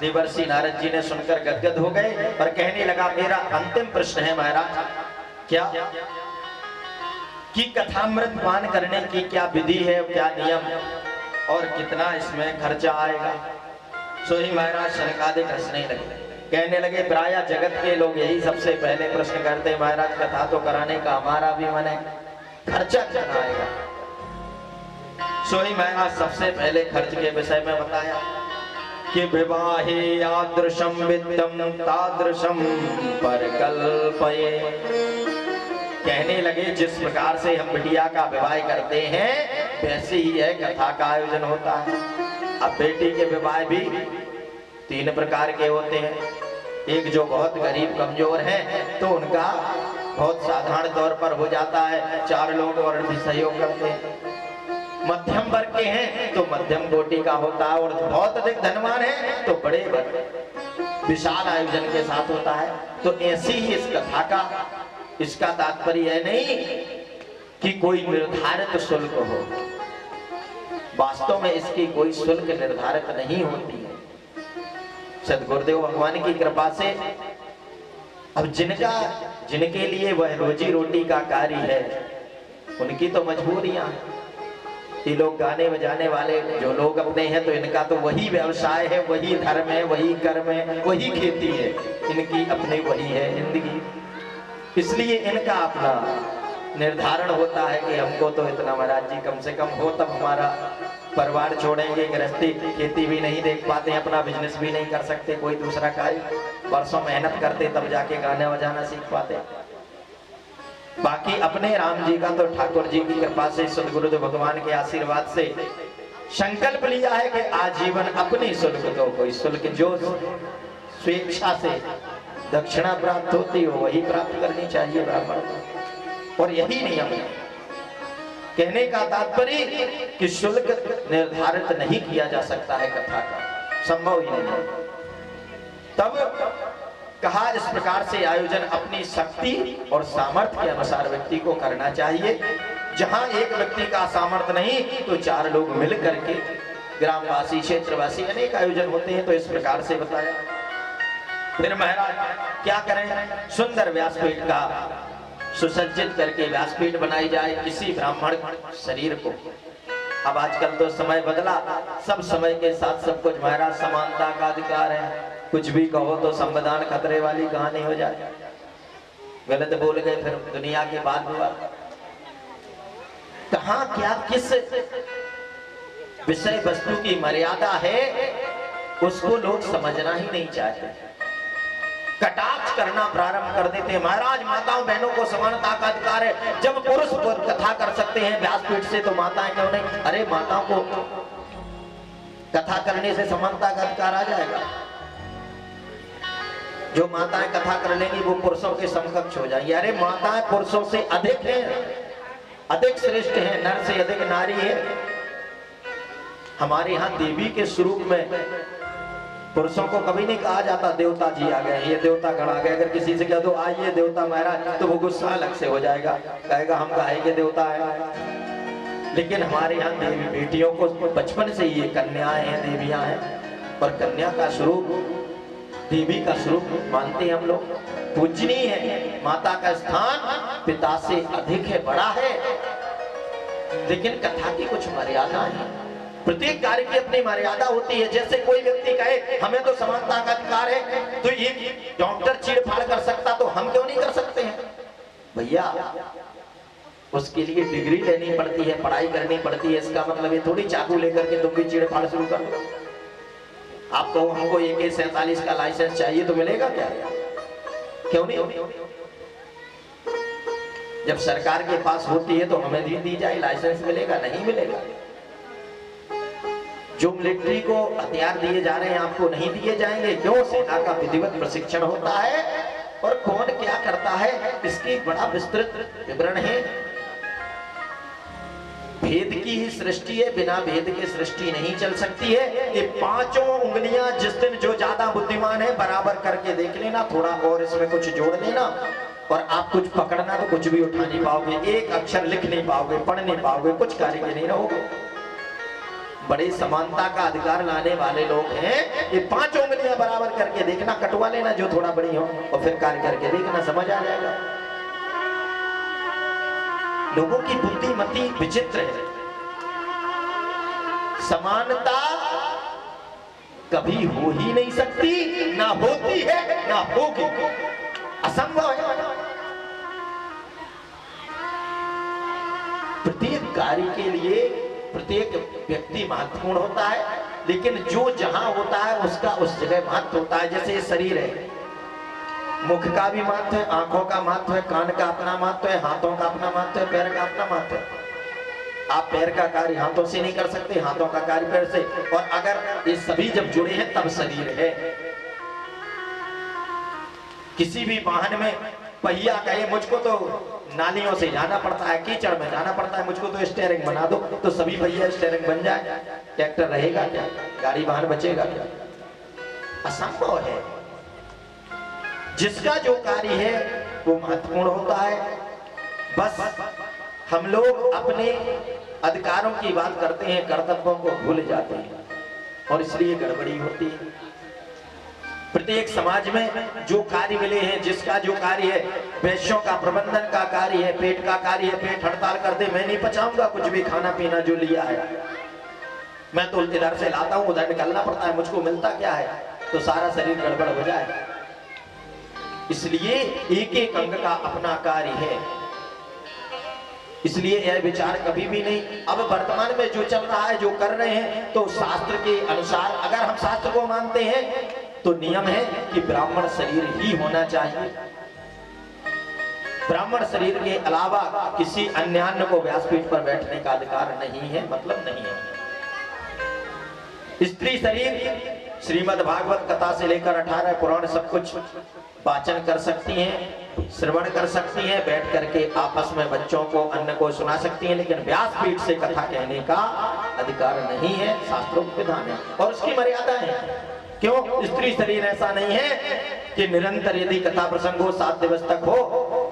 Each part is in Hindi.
देवर्षि नारद जी ने सुनकर गदगद हो गए और कहने लगा, मेरा अंतिम प्रश्न है महाराज, क्या कि कथामृत पान करने की क्या विधि है, क्या नियम और कितना इसमें खर्चा आएगा। सो ही महाराज शनकादिक हंसने लगे, कहने लगे, प्रायः जगत के लोग यही सबसे पहले प्रश्न करते हैं, महाराज कथा तो कराने का हमारा भी मन है, खर्चा कितना आएगा। सो ही महाराज सबसे पहले खर्च के विषय में बताया कि विवाहे यादृशम वित्तम तादृशम परकल्पये। कहने लगे, जिस प्रकार से हम बिटिया का विवाह करते हैं वैसे ही है कथा का आयोजन होता है। अब बेटी के विवाह भी 3 प्रकार के होते हैं। एक जो बहुत गरीब कमजोर हैं तो उनका बहुत साधारण तौर पर हो जाता है, 4 लोग और भी सहयोग करते हैं। मध्यम वर्ग के हैं तो मध्यम कोटि का होता है, और बहुत अधिक धनवान है तो बड़े विशाल आयोजन के साथ होता है। तो ऐसी ही इस कथा का, इसका तात्पर्य है नहीं कि कोई निर्धारित शुल्क हो, वास्तव में इसकी कोई शुल्क निर्धारित नहीं होती है। सदगुरुदेव भगवान की कृपा से अब जिनके लिए वह रोजी रोटी का कार्य है उनकी तो मजबूरियां हैं। ये लोग गाने बजाने वाले जो लोग अपने हैं तो इनका तो वही व्यवसाय है, वही धर्म है, वही कर्म है, वही खेती है, इनकी अपनी वही है जिंदगी। इसलिए इनका अपना निर्धारण होता है कि हमको तो इतना महाराज जी कम से कम हो तब हमारा परिवार छोड़ेंगे, गृहस्थी खेती भी नहीं देख पाते, अपना बिजनेस भी नहीं कर सकते, कोई दूसरा कार्य, वर्षों मेहनत करते तब जाके गाना बजाना सीख पाते। बाकी अपने राम जी का तो ठाकुर जी की कृपा से, सदगुरुदेव भगवान के आशीर्वाद से संकल्प लिया है कि आजीवन अपनी शुल्क, तो कोई शुल्क जो स्वेच्छा से दक्षिणा प्राप्त होती हो वही प्राप्त करनी चाहिए ब्राह्मण को, और यही नियम है। कहने का तात्पर्य कि शुल्क निर्धारित नहीं किया जा सकता है, कथा का संभव ही नहीं। तब कहा इस प्रकार से आयोजन अपनी शक्ति और सामर्थ्य के अनुसार व्यक्ति को करना चाहिए। जहां एक व्यक्ति का सामर्थ्य नहीं तो 4 लोग मिल करके, ग्रामवासी क्षेत्रवासी अनेक आयोजन होते हैं, तो इस प्रकार से बताया। फिर महाराज क्या करें, सुंदर व्यासपीठ का सुसज्जित करके व्यासपीठ बनाई जाए किसी ब्राह्मण शरीर को। अब आजकल तो समय बदला, सब समय के साथ सब कुछ महाराज समानता का अधिकार है, कुछ भी कहो तो संविधान खतरे वाली कहानी हो जाए, गलत बोल गए फिर दुनिया के बाद हुआ। कहां क्या किस विषय वस्तु की मर्यादा है उसको लोग समझना ही नहीं चाहते, कटाक्ष करना प्रारंभ कर देते हैं। महाराज माताओं बहनों को समानता का अधिकार है, जब पुरुष कथा कर सकते हैं व्यासपीठ से तो माताएं क्यों नहीं। अरे माताओं को कथा करने से समानता का अधिकार आ जाएगा, जो माताएं कथा कर लेंगी वो पुरुषों के समकक्ष हो जाएंगी। अरे माताएं पुरुषों से अधिक हैं, अधिक श्रेष्ठ हैं, नर से अधिक नारी है। हमारे यहाँ देवी के स्वरूप में पुरुषों को कभी नहीं कहा जाता देवता जी आ गए, ये देवता गण आ गए। अगर किसी से कह दो आइए देवता महाराज तो वो गुस्सा अलग से हो जाएगा, कहेगा हम कहेंगे देवता है। लेकिन हमारे यहाँ देवी बेटियों को बचपन से ये कन्याएं हैं, देवियां हैं, और कन्या का स्वरूप देवी का स्वरूप मानते हैं हम लोग, पूजनीय है। माता का स्थान पिता से अधिक है, बड़ा है। लेकिन कथा की कुछ मर्यादा है, प्रत्येक कार्य की अपनी मर्यादा होती है। जैसे कोई व्यक्ति कहे हमें तो समानता का अधिकार है, तो ये डॉक्टर चीड़-फाड़ कर सकता तो हम क्यों नहीं कर सकते हैं? भैया उसके लिए डिग्री लेनी पड़ती है, पढ़ाई करनी पड़ती है। इसका मतलब ये थोड़ी चाकू लेकर के तुम भी चीड़-फाड़ शुरू कर दो। आपको हमको AK-47 का लाइसेंस चाहिए तो मिलेगा क्या? क्यों नहीं? जब सरकार के पास होती है तो हमें दी जाए, लाइसेंस मिलेगा नहीं मिलेगा। जो मिलिट्री को हथियार दिए जा रहे हैं आपको नहीं दिए जाएंगे, क्यों? सेना का विधिवत प्रशिक्षण होता है और कौन क्या करता है इसकी बड़ा विस्तृत विवरण है। भेद की ही सृष्टि है, बिना भेद के सृष्टि नहीं चल सकती है। ये 5 उंगलियां जिस दिन जो ज्यादा बुद्धिमान है बराबर करके देख लेना, थोड़ा और इसमें कुछ जोड़ लेना, और आप कुछ पकड़ना तो कुछ भी उठा नहीं पाओगे, एक अक्षर लिख नहीं पाओगे, पढ़ नहीं पाओगे, कुछ कार्य के नहीं रहोगे। बड़ी समानता का अधिकार लाने वाले लोग हैं। ये 5 उंगलियां बराबर करके देखना, कटवा लेना जो थोड़ा बड़ी हो, और फिर कार्य करके देखना, समझ आ जाएगा। लोगों की बुद्धिमती विचित्र है। समानता कभी हो ही नहीं सकती, ना होती है ना होगी, असंभव है। प्रत्येक कार्य के लिए प्रत्येक व्यक्ति महत्वपूर्ण होता है, लेकिन जो जहां होता है उसका उस जगह महत्व होता है। जैसे ये शरीर है, मुख का भी महत्व है, आंखों का महत्व है, कान का अपना महत्व है, हाथों का अपना महत्व है, पैर का अपना महत्व है। आप पैर का कार्य हाथों से नहीं कर सकते, हाथों का कार्य पैर से, और अगर ये सभी जब जुड़े हैं तब शरीर है। किसी भी वाहन में पहिया कहे मुझको तो नालियों से जाना पड़ता है, कीचड़ में जाना पड़ता है, मुझको तो स्टीयरिंग बना दो, तो सभी पहिया स्टीयरिंग बन जाए, ट्रैक्टर रहेगा क्या, गाड़ी वाहन बचेगा क्या? असंभव है। जिसका जो कार्य है वो महत्वपूर्ण होता है। बस हम लोग अपने अधिकारों की बात करते हैं, कर्तव्यों को भूल जाते हैं, और इसलिए गड़बड़ी होती है। प्रत्येक समाज में जो कार्य मिले हैं, जिसका जो कार्य है, वैश्यों का प्रबंधन का कार्य है, पेट का कार्य है, पेट हड़ताल कर दे, मैं नहीं पचाऊंगा कुछ भी खाना पीना जो लिया है, मैं तो इधर से लाता हूं उधर निकलना पड़ता है, मुझको मिलता क्या है, तो सारा शरीर गड़बड़ हो जाए। इसलिए एक एक अंग का अपना कार्य है। इसलिए यह विचार कभी भी नहीं, अब वर्तमान में जो चल रहा है, जो कर रहे हैं, तो शास्त्र के अनुसार अगर हम शास्त्र को मानते हैं तो नियम है कि ब्राह्मण शरीर ही होना चाहिए। ब्राह्मण शरीर के अलावा किसी अन्य अन्य को व्यासपीठ पर बैठने का अधिकार नहीं है, मतलब नहीं है। स्त्री शरीर श्रीमद् भागवत कथा से लेकर 18 पुराण सब कुछ वाचन कर सकती हैं, श्रवण कर सकती हैं, बैठ करके आपस में बच्चों को अन्न को सुना सकती हैं, लेकिन व्यासपीठ से कथा कहने का अधिकार नहीं है। शास्त्रोक्त विधान है और उसकी मर्यादा है। क्यों? स्त्री शरीर ऐसा नहीं है कि निरंतर यदि कथा प्रसंग हो 7 दिवस तक हो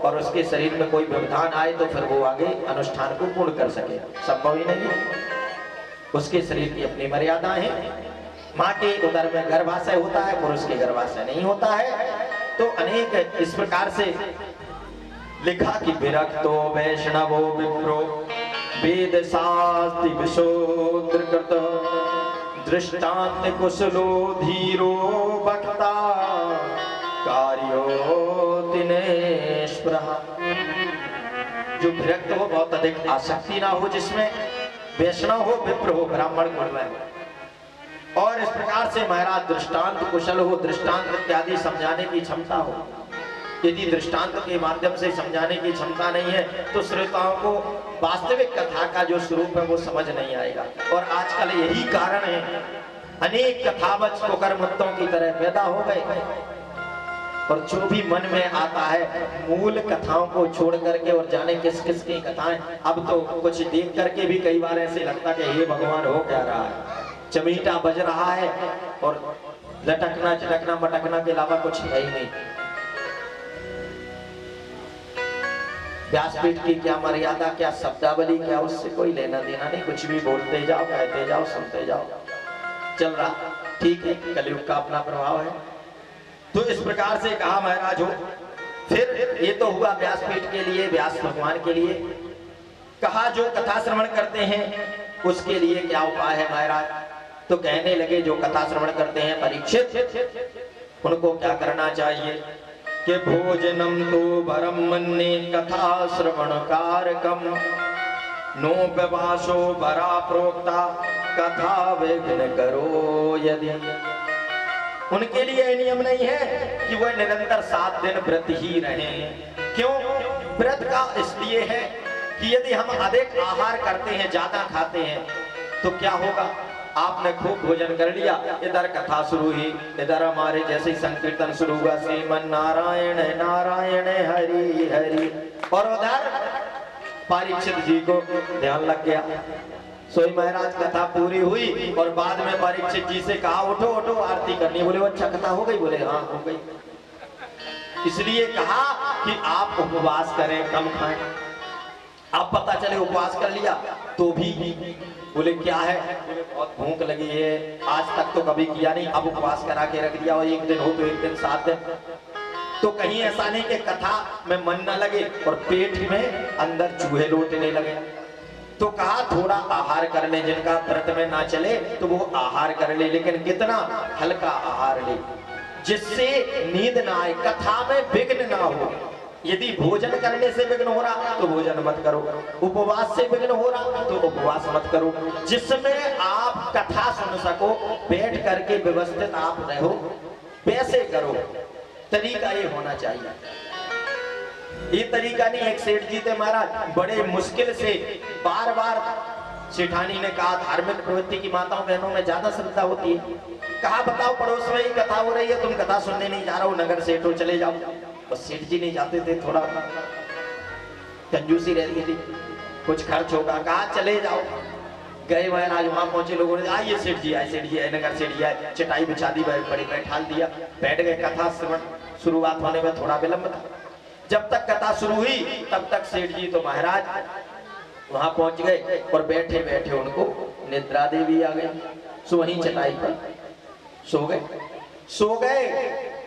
और उसके शरीर में कोई व्यवधान आए तो फिर वो आगे अनुष्ठान को पूर्ण कर सके, संभव ही नहीं है। उसके शरीर की अपनी मर्यादा है। माँ के उदर में गर्भाशय होता है, पुरुष के गर्भाशय नहीं होता है। तो अनेक इस प्रकार से लिखा कि विरक्तो वैष्णवो विप्रो वेद शास्त्र विशोद्र कृत दृष्टांत कुशलो धीरो वक्ता कार्यो दिनेश्वरः। जो विरक्त हो, बहुत अधिक आसक्ति ना हो, जिसमें वैष्णव हो, विप्र हो, ब्राह्मण कुल में हो, और इस प्रकार से महाराज दृष्टांत कुशल हो, दृष्टांत इत्यादि समझाने की क्षमता हो। यदि दृष्टांत के माध्यम से समझाने की क्षमता नहीं है तो श्रोताओं को वास्तविक कथा का जो स्वरूप है वो समझ नहीं आएगा। और आजकल यही कारण है, अनेक कथावच कुकर्मत्तों की तरह पैदा हो गए, और जो भी मन में आता है मूल कथाओं को छोड़ करके और जाने किस किस की कथाएं। अब तो कुछ देख करके भी कई बार ऐसे लगता कि हे भगवान हो क्या रहा है, चमीटा बज रहा है और लटकना झटकना मटकना के अलावा कुछ है ही नहीं। व्यासपीठ की क्या मर्यादा, क्या शब्दावली, क्या उससे कोई लेना देना नहीं। कुछ भी बोलते जाओ, कहते जाओ, सुनते जाओ, चल रहा ठीक है, कलयुग का अपना प्रभाव है। तो इस प्रकार से कहा महाराज हो। फिर ये तो हुआ व्यासपीठ के लिए, व्यास भगवान के लिए। कहा जो कथा श्रवण करते हैं उसके लिए क्या उपाय है महाराज? तो कहने लगे जो कथा श्रवण करते हैं परीक्षित, उनको क्या करना चाहिए कि भोजनम तो वरम मन्ये कथा श्रवण कारकम नो व्यवासो वरा प्रोक्ता कथा विघ्न करो यदि। उनके लिए नियम नहीं है कि वह निरंतर 7 दिन व्रत ही रहें। क्यों? व्रत का इसलिए है कि यदि हम अधिक आहार करते हैं, ज्यादा खाते हैं, तो क्या होगा? आपने खूब भोजन कर लिया, इधर कथा शुरू हुई, इधर हमारे जैसे संकीर्तन शुरू हुआ, श्रीमन नारायण नारायण हरि हरि, और उधर परीक्षित जी को ध्यान लग गया। सोई महाराज कथा पूरी हुई और बाद में परीक्षित जी से कहा उठो उठो आरती करनी। बोले वो अच्छा कथा हो गई? बोले हाँ हो गई। इसलिए कहा कि आप उपवास करें, कम खाएं। अब पता चले उपवास कर लिया तो भी बोले क्या है, बोले बहुत भूख लगी है, आज तक तो कभी किया नहीं, अब उपवास करा के रख दिया, और एक दिन हो तो एक दिन 7 दिन। तो कहीं ऐसा नहीं कि कथा में मन न लगे और पेट में अंदर चूहे लौटने लगे। तो कहा थोड़ा आहार कर ले, जिनका व्रत में ना चले तो वो आहार कर ले, लेकिन कितना हल्का आहार ले जिससे नींद ना आए, कथा में विघ्न ना हो। यदि भोजन करने से विघ्न हो रहा तो भोजन मत करो, उपवास से विघ्न हो रहा तो उपवास मत करो, जिसमें आप कथा सुन सको, बैठ करके व्यवस्थित आप रहो, वैसे करो। तरीका ये होना चाहिए। ये तरीका नहीं। एक सेठ जी थे महाराज, बड़े मुश्किल से बार बार सेठानी ने कहा धार्मिक प्रवृत्ति की माताओं बहनों में ज्यादा श्रद्धा होती है, कहा बताओ पड़ोस में ही कथा हो रही है, तुम कथा सुनने नहीं जा रहा हो, नगर सेठो चले जाओ। बस सेठ जी नहीं जाते थे, थोड़ा कंजूसी रहती थी, कुछ खर्च होगा, कहा चले जाओ। गए महाराज, वहां पहुंचे, लोगों ने आइए सेठ जी आए, सेठ जी आए, नगर सेठ जी आए, चटाई बिछा दी, बड़ी बैठाल दिया, बैठ गए। कथा शुरुआत होने में थोड़ा विलंब था। जब तक कथा शुरू हुई तब तक सेठ जी तो महाराज वहां पहुंच गए और बैठे बैठे उनको निद्रा देवी आ गई, सो वहीं चटाई पर सो गए।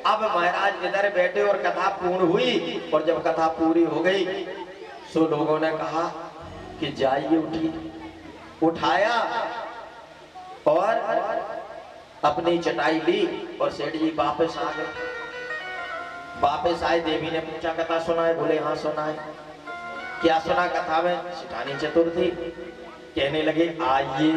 अब महाराज इधर बैठे और कथा पूर्ण हुई, और जब कथा पूरी हो गई सो लोगों ने कहा कि जाइए, उठिए। उठाया और अपनी चटाई ली और सेठ जी वापस आ गए। वापस आए, देवी ने पूछा कथा सुना है? बोले हाँ सुना है। क्या सुना कथा में? सेठानी चतुर्थी। कहने लगे आइए,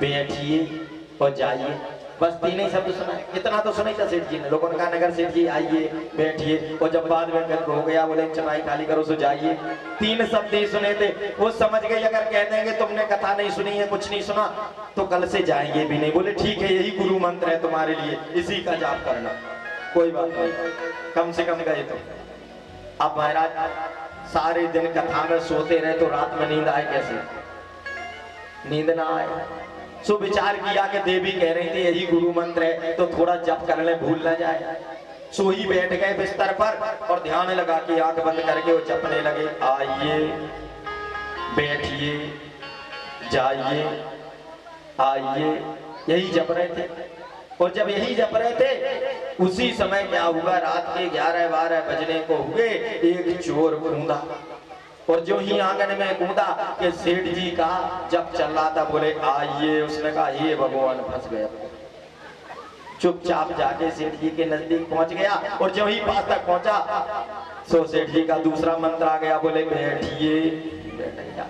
बैठिए और जाइए, बस तीन ही शब्द सुना है। इतना तो सुना ही था सेठ जी ने। लोगों ने कहा नगर सेठ जी आइए, बैठिए, और जब बाद में गर्भ हो गया बोले चटाई खाली करो सो जाइए। 3 शब्द ही सुने थे। वो समझ गए अगर कह देंगे तुमने कथा नहीं सुनी है, कुछ नहीं सुना, तो कल से जाएंगे भी नहीं। बोले ठीक है, यही गुरु मंत्र है तुम्हारे लिए, इसी का जाप करना, कोई बात नहीं, कम से कम गए तो। अब महाराज सारे दिन कथा में सोते रहे तो रात में नींद आए कैसे? नींद ना आए। सो विचार किया कि देवी कह रही थी यही गुरु मंत्र है, तो थोड़ा जप कर ले, भूल ना जाए। सो ही बैठ गए बिस्तर पर और ध्यान लगा के आंख बंद करके वो जपने लगे, आइए, बैठिए, जाइए, आइए, यही जप रहे थे। और जब यही जप रहे थे उसी समय क्या हुआ, रात के 11-12 बजने को हुए, एक चोर कूदा, और जो ही आंगन में कूदा कि सेठ जी का जब चल रहा था, बोले आइए, उसने कहा ये भगवान फंस गया। चुपचाप जाके सेठ जी के नजदीक पहुंच गया, और जो ही पास तक पहुंचा सो सेठ जी का दूसरा मंत्र आ गया, बोले बैठिए, बैठ गया।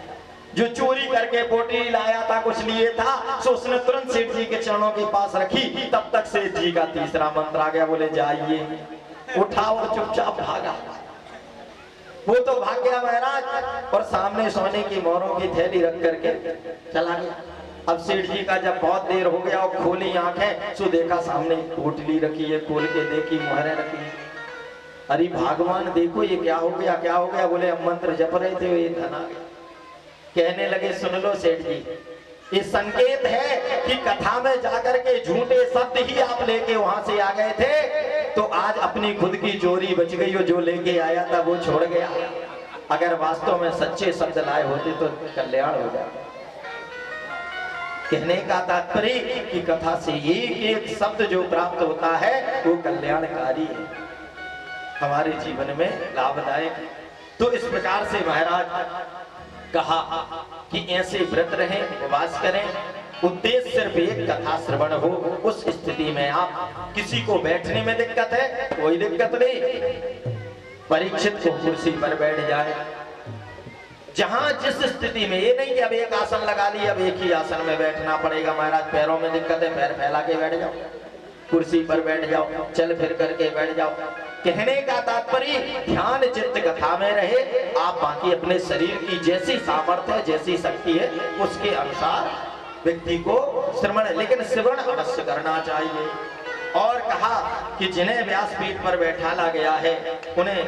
जो चोरी करके पोटली लाया था, कुछ लिए था, सो उसने तुरंत सेठ जी के चरणों के पास रखी। तब तक सेठ जी का तीसरा मंत्र आ गया, बोले जाइए। उठा और चुपचाप भागा। वो तो भाग गया महाराज, और सामने सोने की मोहरों की थैली रख करके चला गया। अब सेठ जी का जब बहुत देर हो गया और खोली आंखें, सो देखा सामने पोटली रखी है, खोल के देखी, मोहरें रखी है। अरे भगवान देखो ये क्या हो गया, क्या हो गया? बोले हम मंत्र जप रहे थे, ये धन आ गया। कहने लगे सुन लो सेठ जी, ये संकेत है कि कथा में जाकर के झूठे शब्द ही आप लेके वहां से आ गए थे, तो आज अपनी खुद की चोरी बच गई हो, जो लेके आया था वो छोड़ गया। अगर वास्तव में सच्चे शब्द लाए होते तो कल्याण हो जाता। कहने का तात्पर्य कि कथा से एक शब्द जो प्राप्त होता है वो कल्याणकारी है, हमारे जीवन में लाभदायक। तो इस प्रकार से महाराज कहा कि ऐसे व्रत रहें, उपवास करें, उद्देश्य सिर्फ एक कथा श्रवण हो। उस स्थिति में आप, किसी को बैठने में दिक्कत है, कोई दिक्कत नहीं, परीक्षित को कुर्सी पर बैठ जाए, जहां जिस स्थिति में। ये नहीं कि अब एक आसन लगा लिया, अब एक ही आसन में बैठना पड़ेगा। महाराज पैरों में दिक्कत है, पैर फैला के बैठ जाओ, कुर्सी पर बैठ जाओ, चल फिर करके बैठ जाओ। कहने का तात्पर्य ध्यान चित्त कथा में रहे, आप बाकी अपने शरीर की जैसी सामर्थ्य, जैसी शक्ति है उसके अनुसार व्यक्ति को श्रवण, लेकिन श्रवण अवश्य करना चाहिए। और कहा कि जिन्हें व्यासपीठ पर बैठाला गया है उन्हें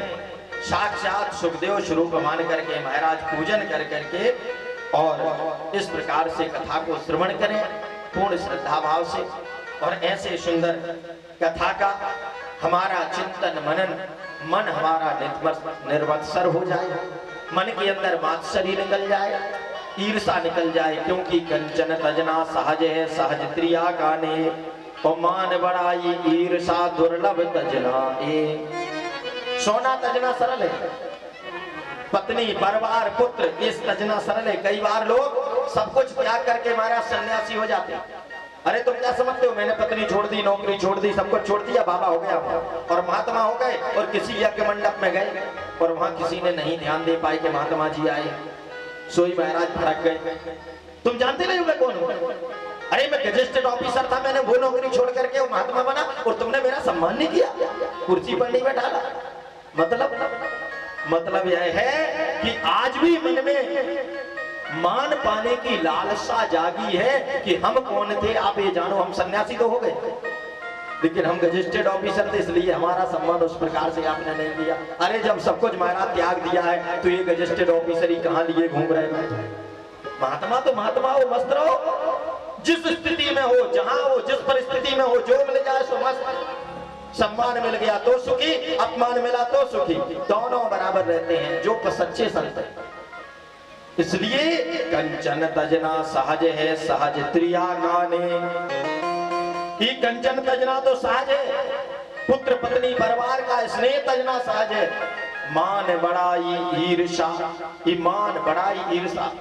साक्षात सुखदेव स्वरूप मान करके महाराज पूजन कर करके और इस प्रकार से कथा को श्रवण करें पूर्ण श्रद्धा भाव से। और ऐसे सुंदर कथा का हमारा चिंतन मनन, मन हमारा निर्वत्सर हो जाए। मन के अंदर मात्सर्य निकल जाए, ईर्षा निकल जाए, क्योंकि कंचन तजना सहज है सहज त्रिया गाने, और मान बड़ाई ईर्षा दुर्लभ तजना ए। सोना तजना सरल है, पत्नी परिवार पुत्र इस तजना सरल है। कई बार लोग सब कुछ त्याग करके महाराज सन्यासी हो जाते हैं। अरे तुम क्या समझते हो, मैंने पत्नी छोड़ दी, नौकरी छोड़ दी, सब कुछ छोड़ दिया, बाबा हो गया और महात्मा हो गए, और किसी यज्ञ मंडप में गए और वहां किसी ने नहीं ध्यान दे पाए कि महात्मा जी आए, सोई महाराज फरक गए। तुम जानते नहीं हो मैं कौन हूं? अरे मैं गजेस्टेड ऑफिसर था, मैंने वो नौकरी छोड़ करके वो महात्मा बना, और तुमने मेरा सम्मान नहीं किया, कुर्सी पर नहीं बैठाला। मतलब यह है कि आज भी मन में मान पाने की लालसा जागी है कि हम कौन थे आप ये जानो। हम सन्यासी तो हो गए, लेकिन हम गजेस्टेड ऑफिसर थे, इसलिए हमारा सम्मान उस प्रकार से आपने नहीं किया। अरे जब सब कुछ महाराज त्याग दिया है तो ये गजेस्टेड ऑफिसर ही कहां लिए घूम रहे हैं? महात्मा तो महात्मा हो, मस्त रहो, जिस स्थिति में हो, जहां हो, जिस परिस्थिति में हो, जो मिल जाए सो मस्त। सम्मान मिल गया तो सुखी, अपमान मिला तो सुखी, दोनों बराबर रहते हैं जो सच्चे संत हैं। इसलिए कंचन तजना सहज है सहज त्रिया गाने, कि कंचन तजना तो सहज है, पुत्र पत्नी परिवार का स्नेह तजना सहज है। मान बड़ाई ईर्षा, ईमान बड़ाई ईर्षा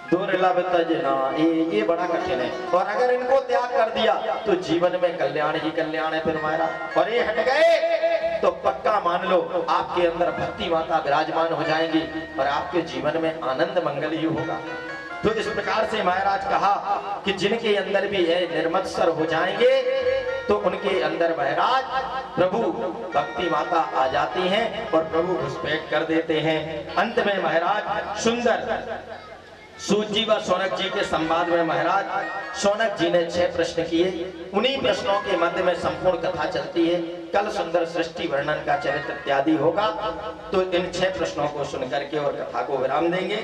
दुर्लभ तजना ये बड़ा कठिन है, और अगर इनको त्याग कर दिया तो जीवन में कल्याण ही कल्याण है फिर हमारा। और ये हट गए तो पक्का मान लो आपके अंदर भक्ति माता विराजमान हो जाएंगी और आपके जीवन में आनंद मंगल ही होगा। तो इस प्रकार से महाराज कहा कि जिनके अंदर भी है निर्मत्सर हो जाएंगे तो उनके अंदर महाराज प्रभु भक्ति माता आ जाती हैं और प्रभु घुसपैठ कर देते हैं। अंत में महाराज सुंदर सूत जी व शौनक जी के संवाद में महाराज शौनक जी ने 6 प्रश्न किए। उन्हीं प्रश्नों के मध्य में संपूर्ण कथा चलती है। कल सुंदर सृष्टि वर्णन का चरित्र इत्यादि होगा, तो इन 6 प्रश्नों को सुनकर के और कथा को विराम देंगे।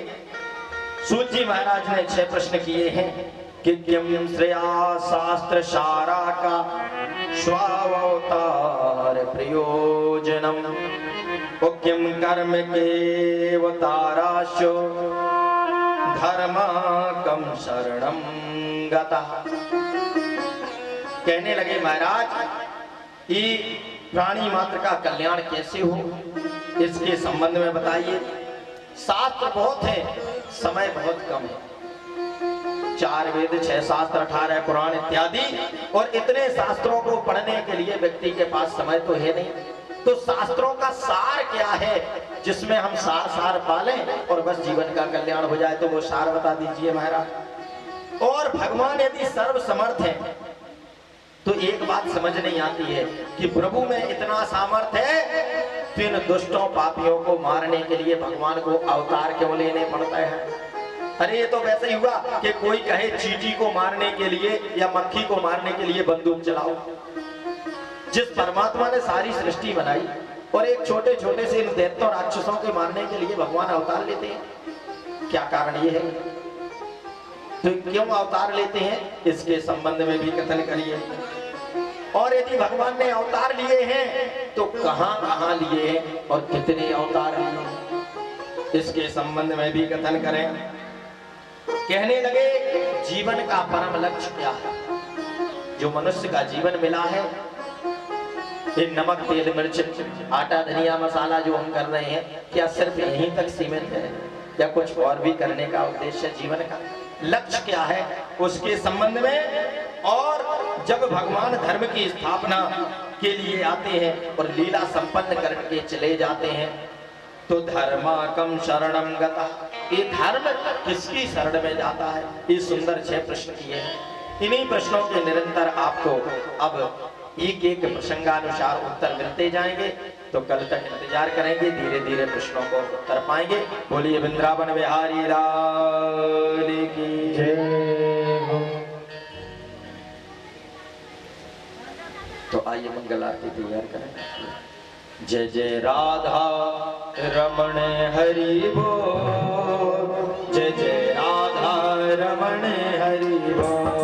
सूत जी महाराज ने 6 प्रश्न किए हैं कि किम श्रेया शास्त्र सारा का स्वावतार प्रयोजनम, किम कर्म के अवताराशो धर्म कम शरणम गता। कहने लगे महाराज ये प्राणी मात्र का कल्याण कैसे हो, इसके संबंध में बताइए। शास्त्र बहुत है, समय बहुत कम है। 4 वेद 6 शास्त्र 18 पुराण इत्यादि, और इतने शास्त्रों को पढ़ने के लिए व्यक्ति के पास समय तो है नहीं। तो शास्त्रों का सार क्या है जिसमें हम सार पालें और बस जीवन का कल्याण हो जाए, तो वो सार बता दीजिए महाराज। और भगवान यदि सर्व समर्थ है तो एक बात समझ नहीं आती है कि प्रभु में इतना सामर्थ्य है तो इन दुष्टों पापियों को मारने के लिए भगवान को अवतार क्यों लेने पड़ता है? अरे ये तो वैसे ही हुआ कि कोई कहे चींटी को मारने के लिए या मक्खी को मारने के लिए बंदूक चलाओ। जिस परमात्मा ने सारी सृष्टि बनाई और एक छोटे छोटे से इन दैत्यों राक्षसों के मारने के लिए भगवान अवतार लेते हैं, क्या कारण ये है? तो क्यों अवतार लेते हैं इसके संबंध में भी कथन करिए। और यदि भगवान ने अवतार लिए हैं तो कहां कहां लिए हैं और कितने अवतार लिए, इसके संबंध में भी कथन करें। कहने लगे जीवन का परम लक्ष्य क्या है? जो मनुष्य का जीवन मिला है, ये नमक तेल मिर्च आटा धनिया मसाला जो हम कर रहे हैं, क्या सिर्फ यहीं तक सीमित है या कुछ और भी करने का उद्देश्य जीवन का लक्ष्य क्या है उसके संबंध में। और जब भगवान धर्म की स्थापना के लिए आते हैं और लीला संपन्न करके चले जाते हैं तो धर्माकम शरणम गता, ये धर्म किसकी शरण में जाता है? ये सुंदर 6 प्रश्न किए हैं। इन्हीं प्रश्नों के निरंतर आपको अब एक एक प्रसंगानुसार उत्तर मिलते जाएंगे, तो कल तक इंतजार करेंगे, धीरे धीरे प्रश्नों को उत्तर पाएंगे। बोलिए वृंदावन बिहारी लाल की जय। तो आइए मंगल आरती तैयार करें। जय जय राधा रमण हरि बोल, जय जय राधा रमण हरि बोल।